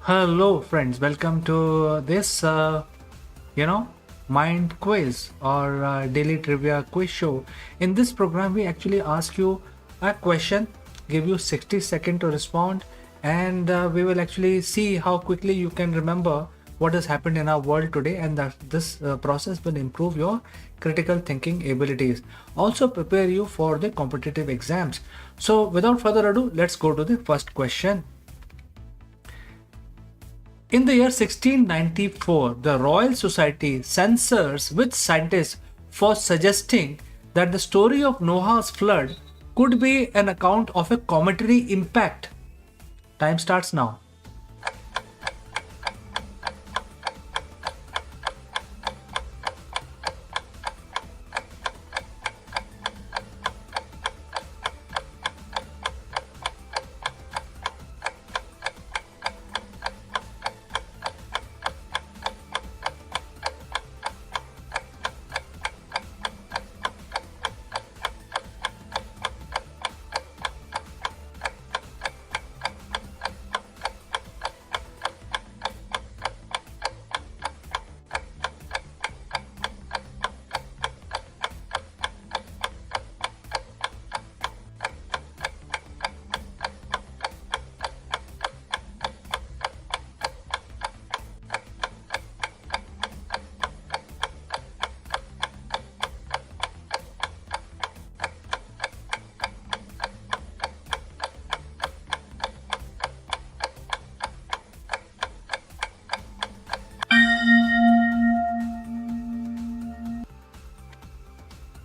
Hello, friends. Welcome to this, mind quiz or daily trivia quiz show. In this program, we actually ask you a question, give you 60 seconds to respond, and we will actually see how quickly you can remember what has happened in our world today, and that this process will improve your critical thinking abilities. Also, prepare you for the competitive exams. So, without further ado, let's go to the first question. In the year 1694, the Royal Society censors which scientists for suggesting that the story of Noah's flood could be an account of a cometary impact. Time starts now.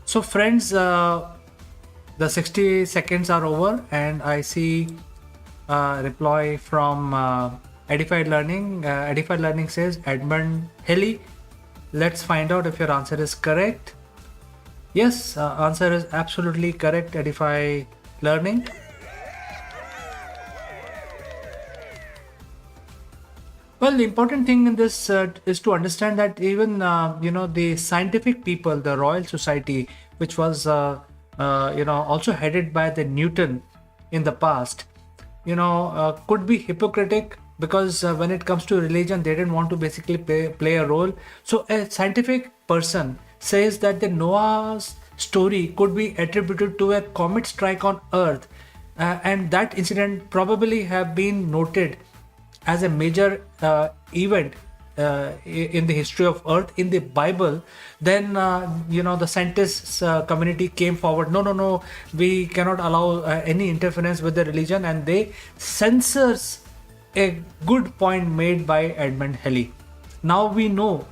So, friends, the 60 seconds are over, and I see a reply from Edified Learning. Edified Learning says Edmund Halley. Let's find out if your answer is correct. Yes, answer is absolutely correct, Edify Learning. Well, the important thing in this is to understand that even the scientific people, the Royal Society, which was also headed by the Newton in the past, could be hypocritic because when it comes to religion, they didn't want to basically play a role. So a scientific person says that the Noah's story could be attributed to a comet strike on Earth, and that incident probably have been noted as a major event in the history of Earth in the Bible. Then the scientists community came forward. No, we cannot allow any interference with the religion, and they censors a good point made by Edmund Halley. Now we know,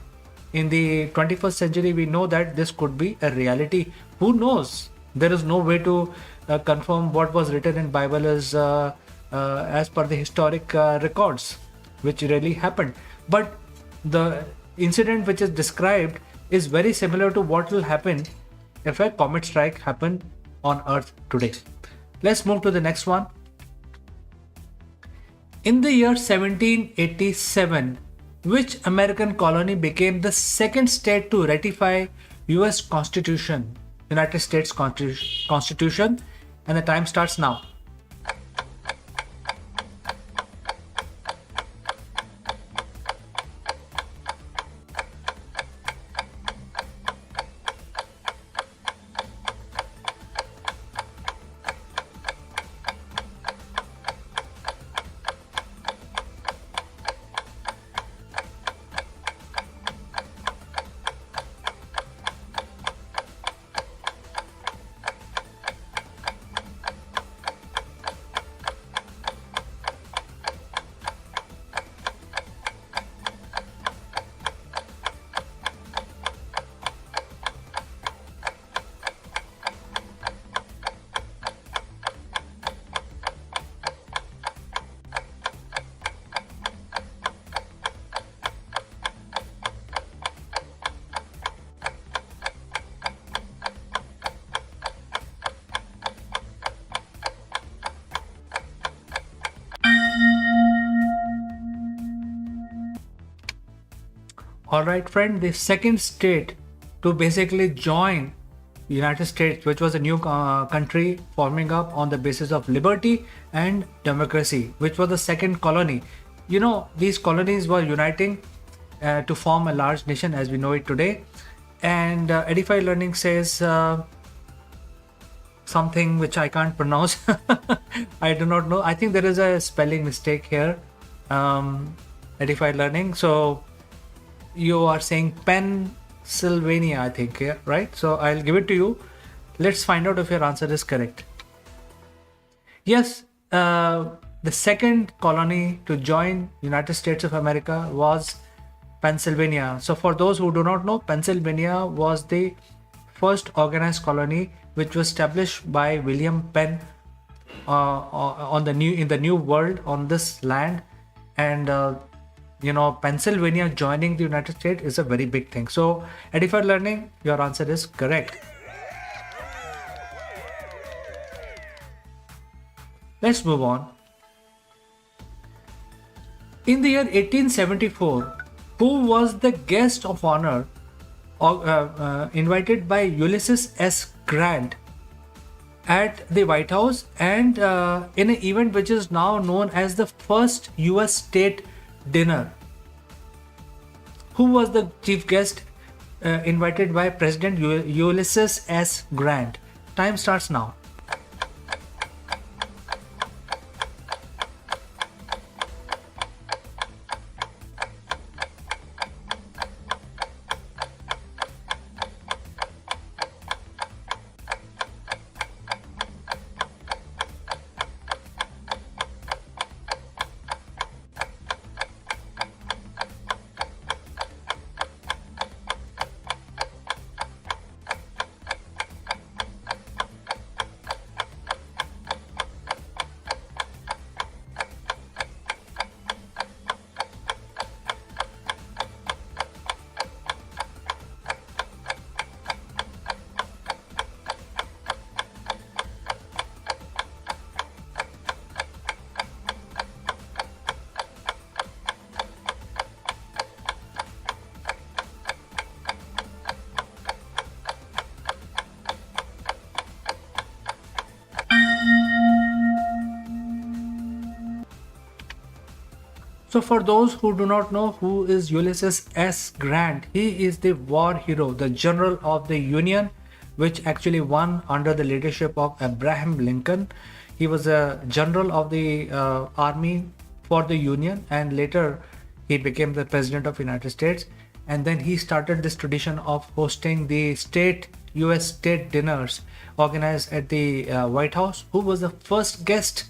in the 21st century, we know that this could be a reality. Who knows? There is no way to confirm what was written in Bible is as per the historic records, which really happened. But the incident which is described is very similar to what will happen if a comet strike happened on Earth today. Let's move to the next one. In the year 1787, which American colony became the second state to ratify US Constitution, United States Constitution? And the time starts now. All right, friend, the second state to basically join United States, which was a new country forming up on the basis of liberty and democracy, which was the second colony. these colonies were uniting to form a large nation as we know it today. And Edify Learning says something which I can't pronounce. I do not know. I think there is a spelling mistake here. Edify Learning. So you are saying Pennsylvania, I think, yeah, right? So I'll give it to you. Let's find out if your answer is correct. Yes, the second colony to join United States of America was Pennsylvania. So for those who do not know, Pennsylvania was the first organized colony which was established by William Penn in the New World on this land. And Pennsylvania joining the United States is a very big thing. So Edify Learning, your answer is correct. Let's move on. In the year 1874, who was the guest of honor invited by Ulysses S. Grant at the White House, and in an event which is now known as the first US state dinner? Who was the chief guest invited by President Ulysses S. Grant? Time starts now. So for those who do not know who is Ulysses S. Grant, he is the war hero, the general of the Union, which actually won under the leadership of Abraham Lincoln. He was a general of the army for the Union, and later he became the president of United States. And then he started this tradition of hosting the US state dinners organized at the White House. Who was the first guest?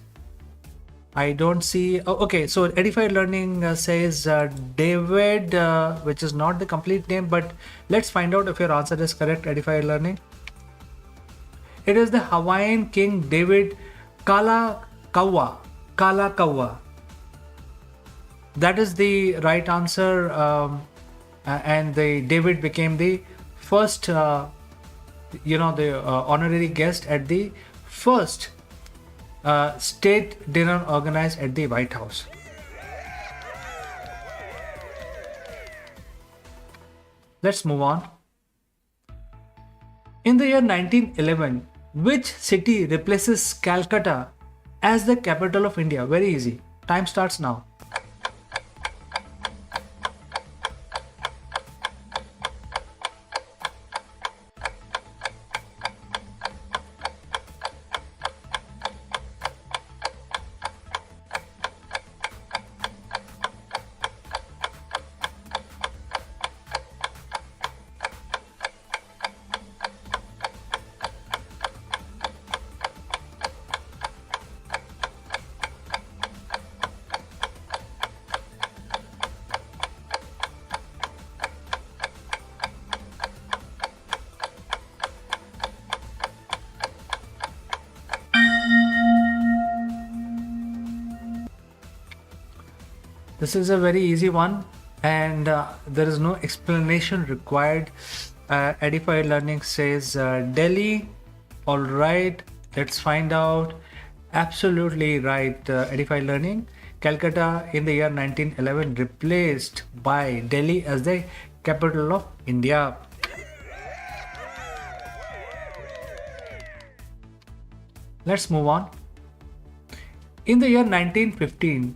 I don't see. Oh, okay, so Edify Learning says David, which is not the complete name, but let's find out if your answer is correct, Edify Learning. It is the Hawaiian King David Kalakaua. Kalakaua. That is the right answer, and the David became the first, the honorary guest at the first state dinner organized at the White House. Let's move on. In the year 1911, which city replaces Calcutta as the capital of India? Very easy. Time starts now. This is a very easy one, and there is no explanation required. Edify Learning says Delhi. All right, let's find out. Absolutely right, Edify Learning. Calcutta in the year 1911 replaced by Delhi as the capital of India. Let's move on. In the year 1915,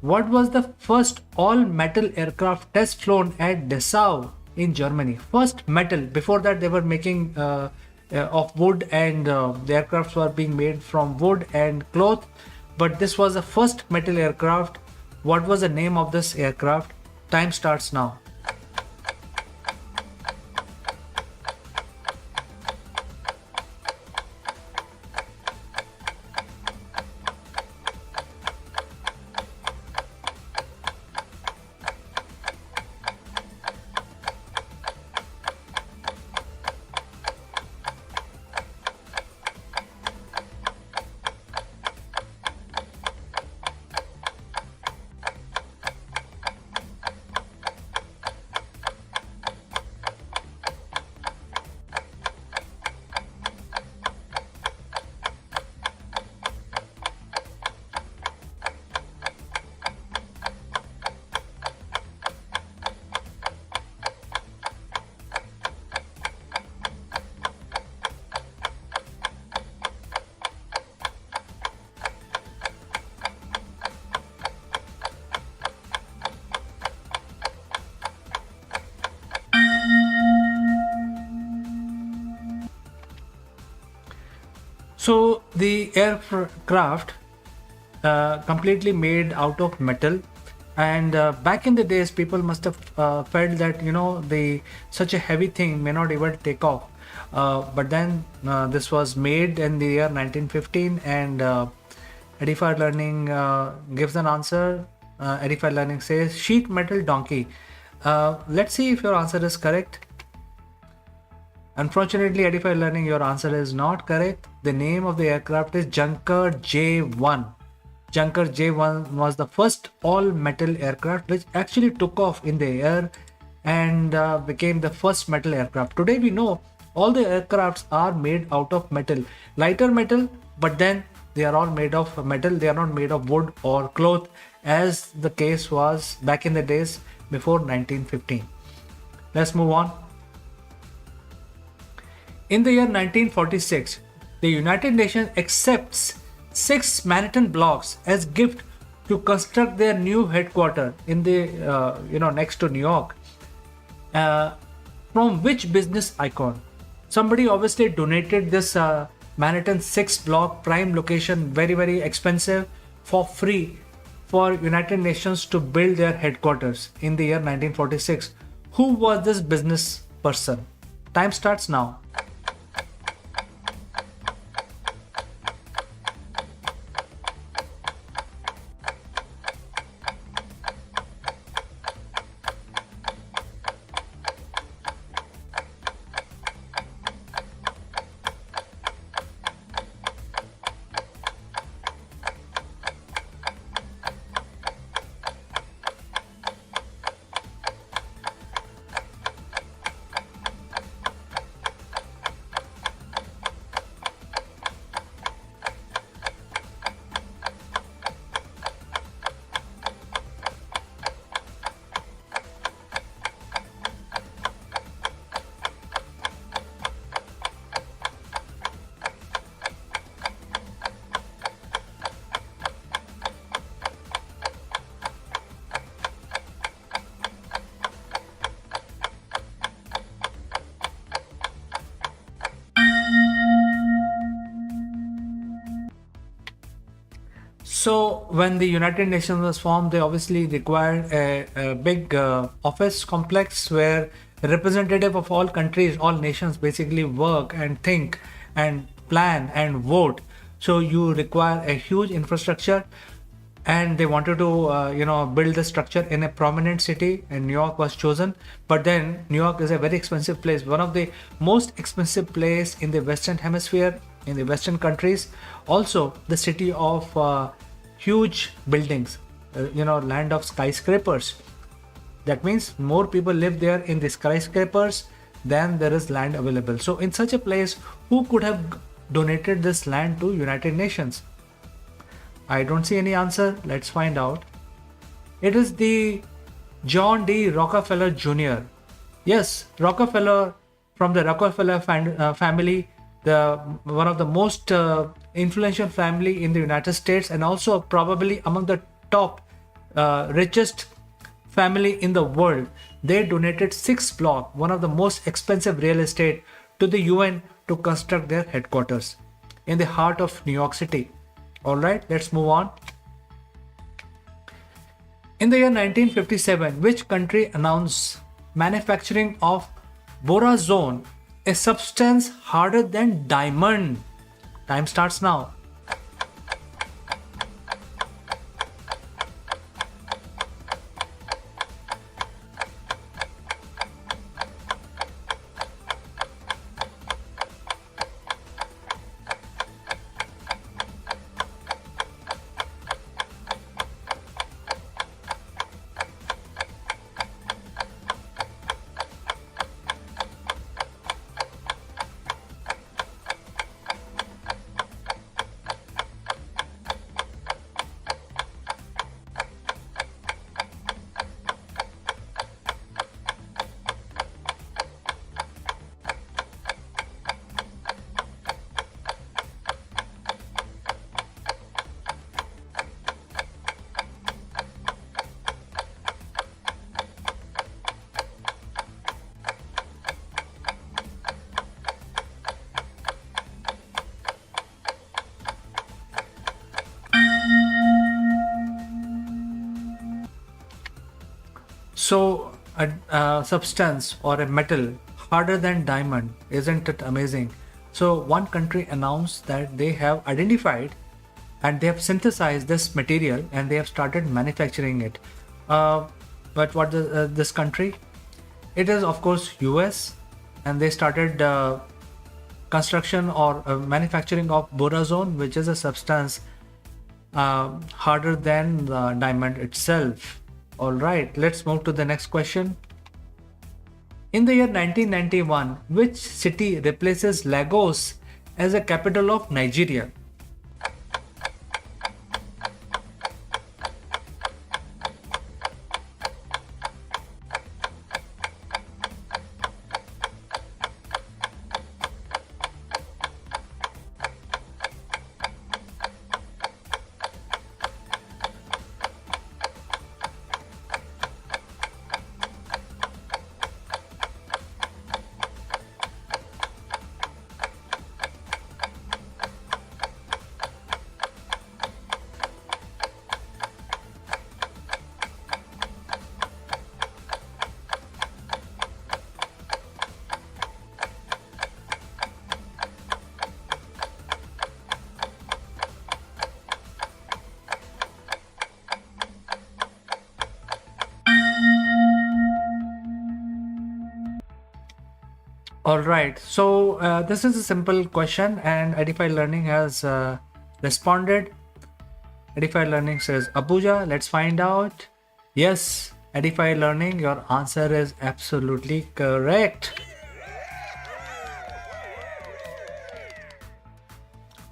What was the first all-metal aircraft test flown at Dessau in Germany? First metal. Before that, they were making of wood, and the aircrafts were being made from wood and cloth. But this was the first metal aircraft. What was the name of this aircraft? Time starts now. So the aircraft completely made out of metal, and back in the days, people must have felt that the such a heavy thing may not even take off. But then this was made in the year 1915, and Edified Learning gives an answer. Edified Learning says sheet metal donkey. Let's see if your answer is correct. Unfortunately, Edified Learning, your answer is not correct. The name of the aircraft is Junker J1. Junker J1 was the first all-metal aircraft which actually took off in the air and became the first metal aircraft. Today we know all the aircrafts are made out of metal, lighter metal, but then they are all made of metal. They are not made of wood or cloth, as the case was back in the days before 1915. Let's move on. In the year 1946, the United Nations accepts 6 Manhattan blocks as gift to construct their new headquarters in the next to New York. From which business icon? Somebody obviously donated this Manhattan 6 block prime location, very very expensive, for free for United Nations to build their headquarters in the year 1946. Who was this business person? Time starts now. So when the United Nations was formed, they obviously required a big office complex where representative of all countries, all nations basically work and think and plan and vote. So you require a huge infrastructure, and they wanted to build the structure in a prominent city, and New York was chosen. But then New York is a very expensive place, one of the most expensive place in the Western Hemisphere, in the Western countries. Also the city of huge buildings, land of skyscrapers. That means more people live there in the skyscrapers than there is land available. So in such a place, who could have donated this land to United Nations? I don't see any answer. Let's find out. It is the John D. Rockefeller Jr. Yes, Rockefeller, from the Rockefeller family, one of the most influential family in the United States, and also probably among the top richest family in the world, they donated 6 blocks, one of the most expensive real estate, to the UN to construct their headquarters in the heart of New York City. All right, let's move on. In the year 1957, which country announced manufacturing of borazone, a substance harder than diamond? Time starts now. So, a substance or a metal harder than diamond, isn't it amazing? So, one country announced that they have identified and they have synthesized this material and they have started manufacturing it. But what this country? It is, of course, US, and they started construction or manufacturing of borazone, which is a substance harder than the diamond itself. All right, let's move to the next question. In the year 1991, which city replaces Lagos as a capital of Nigeria? All right, so this is a simple question, and Edify Learning has responded. Edify Learning says Abuja. Let's find out. Yes, Edify Learning, your answer is absolutely correct.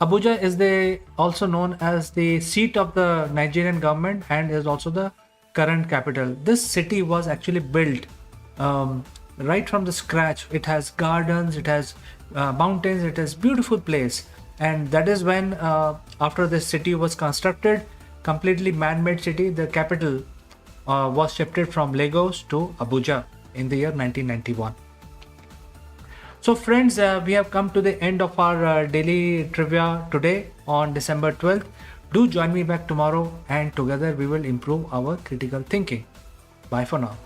Abuja is also known as the seat of the Nigerian government and is also the current capital. This city was actually built right from the scratch. It has gardens, it has mountains, it has beautiful place, and that is when after this city was constructed, completely man-made city, the capital was shifted from Lagos to Abuja in the year 1991. So friends, we have come to the end of our daily trivia today on December 12th. Do join me back tomorrow, and together we will improve our critical thinking. Bye for now.